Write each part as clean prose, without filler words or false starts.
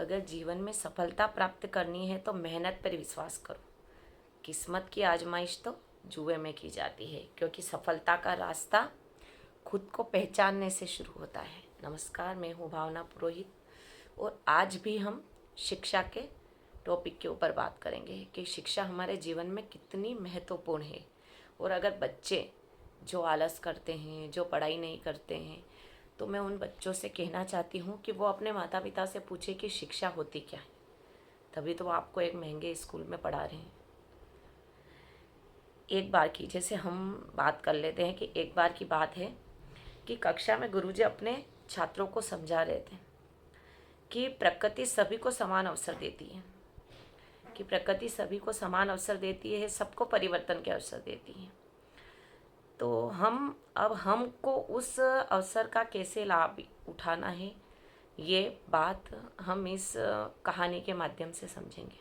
अगर जीवन में सफलता प्राप्त करनी है तो मेहनत पर विश्वास करो। किस्मत की आजमाइश तो जुए में की जाती है, क्योंकि सफलता का रास्ता खुद को पहचानने से शुरू होता है। नमस्कार, मैं हूँ भावना पुरोहित और आज भी हम शिक्षा के टॉपिक के ऊपर बात करेंगे कि शिक्षा हमारे जीवन में कितनी महत्वपूर्ण है। और अगर बच्चे जो आलस करते हैं, जो पढ़ाई नहीं करते हैं, तो मैं उन बच्चों से कहना चाहती हूँ कि वो अपने माता पिता से पूछे कि शिक्षा होती क्या है। तभी तो वो आपको एक महंगे स्कूल में पढ़ा रहे हैं। एक बार की जैसे हम बात कर लेते हैं कि एक बार की बात है कि कक्षा में गुरुजी अपने छात्रों को समझा रहे थे कि प्रकृति सभी को समान अवसर देती है, कि प्रकृति सभी को समान अवसर देती है, सबको परिवर्तन के अवसर देती है। तो हमको उस अवसर का कैसे लाभ उठाना है, ये बात हम इस कहानी के माध्यम से समझेंगे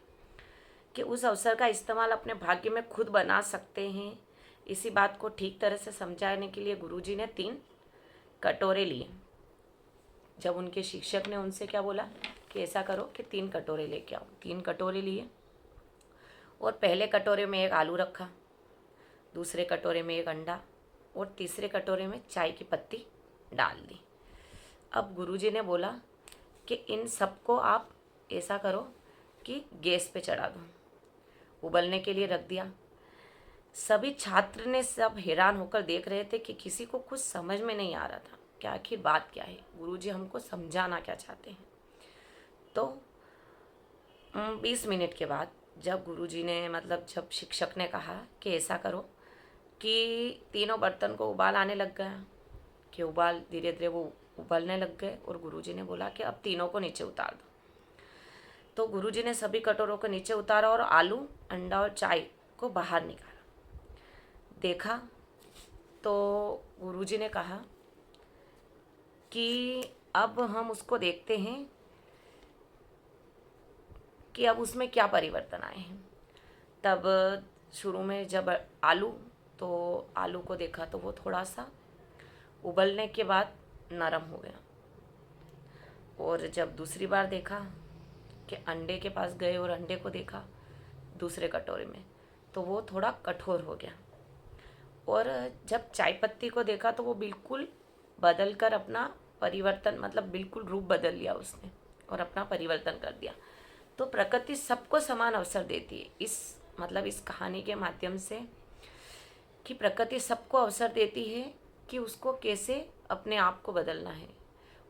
कि उस अवसर का इस्तेमाल अपने भाग्य में खुद बना सकते हैं। इसी बात को ठीक तरह से समझाने के लिए गुरुजी ने 3 कटोरे लिए। जब उनके शिक्षक ने उनसे क्या बोला कि ऐसा करो कि 3 कटोरे लेके आओ, 3 कटोरे लिए और पहले कटोरे में एक आलू रखा, दूसरे कटोरे में एक अंडा और तीसरे कटोरे में चाय की पत्ती डाल दी। अब गुरुजी ने बोला कि इन सबको आप ऐसा करो कि गैस पे चढ़ा दो, उबलने के लिए रख दिया। सभी छात्र ने सब हैरान होकर देख रहे थे कि किसी को कुछ समझ में नहीं आ रहा था कि आखिर बात क्या है, गुरुजी हमको समझाना क्या चाहते हैं। तो 20 मिनट के बाद जब गुरुजी ने जब शिक्षक ने कहा कि ऐसा करो कि तीनों बर्तन को उबाल आने लग गया, कि उबाल धीरे धीरे वो उबलने लग गए और गुरुजी ने बोला कि अब तीनों को नीचे उतार दो। तो गुरुजी ने सभी कटोरों को नीचे उतारा और आलू, अंडा और चाय को बाहर निकाला। देखा तो गुरुजी ने कहा कि अब हम उसको देखते हैं कि अब उसमें क्या परिवर्तन आए हैं। तब शुरू में जब आलू को देखा तो वो थोड़ा सा उबलने के बाद नरम हो गया, और जब दूसरी बार देखा कि अंडे के पास गए और अंडे को देखा दूसरे कटोरे में, तो वो थोड़ा कठोर हो गया। और जब चाय पत्ती को देखा तो वो बिल्कुल बदल कर अपना परिवर्तन बिल्कुल रूप बदल लिया उसने और अपना परिवर्तन कर दिया। तो प्रकृति सबको समान अवसर देती है। इस कहानी के माध्यम से कि प्रकृति सबको अवसर देती है कि उसको कैसे अपने आप को बदलना है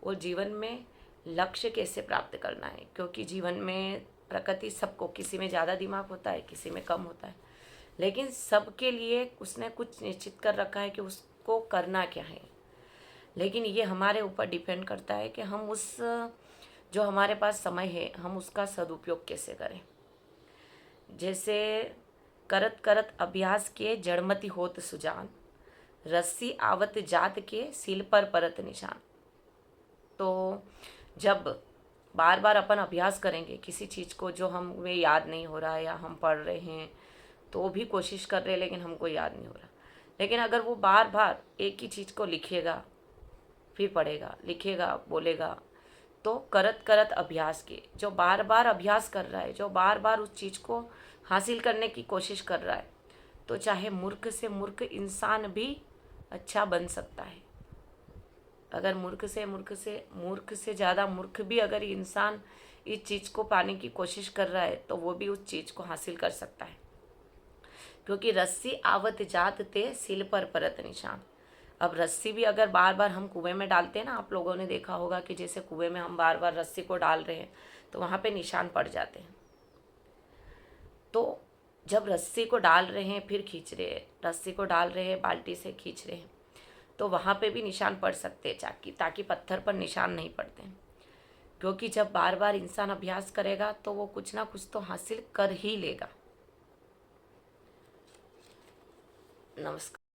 और जीवन में लक्ष्य कैसे प्राप्त करना है। क्योंकि जीवन में प्रकृति सबको, किसी में ज़्यादा दिमाग होता है, किसी में कम होता है, लेकिन सबके लिए उसने कुछ निश्चित कर रखा है कि उसको करना क्या है। लेकिन ये हमारे ऊपर डिपेंड करता है कि हम जो हमारे पास समय है हम उसका सदुपयोग कैसे करें। जैसे करत करत अभ्यास के जड़मति होत सुजान, रस्सी आवत जात के सिल पर परत निशान। तो जब बार बार अपन अभ्यास करेंगे किसी चीज़ को जो हमें याद नहीं हो रहा है, या हम पढ़ रहे हैं तो भी कोशिश कर रहे हैं लेकिन हमको याद नहीं हो रहा, लेकिन अगर वो बार बार एक ही चीज़ को लिखेगा, फिर पढ़ेगा, लिखेगा, बोलेगा, तो करत करत अभ्यास के जो बार बार अभ्यास कर रहा है, जो बार बार उस चीज़ को हासिल करने की कोशिश कर रहा है, तो चाहे मूर्ख से मूर्ख इंसान भी अच्छा बन सकता है। अगर मूर्ख से ज़्यादा मूर्ख भी अगर इंसान इस चीज़ को पाने की कोशिश कर रहा है तो वो भी उस चीज़ को हासिल कर सकता है। क्योंकि रस्सी आवत जात ते सिल पर परत निशान। अब रस्सी भी अगर बार बार हम कुएं में डालते हैं ना, आप लोगों ने देखा होगा कि जैसे कुएं में हम बार बार रस्सी को डाल रहे हैं तो वहाँ पे निशान पड़ जाते हैं। तो जब रस्सी को डाल रहे हैं फिर खींच रहे हैं, रस्सी को डाल रहे हैं बाल्टी से खींच रहे हैं, तो वहाँ पे भी निशान पड़ सकते हैं, ताकि पत्थर पर निशान नहीं पड़ते हैं। क्योंकि जब बार बार इंसान अभ्यास करेगा तो वो कुछ ना कुछ तो हासिल कर ही लेगा। नमस्कार।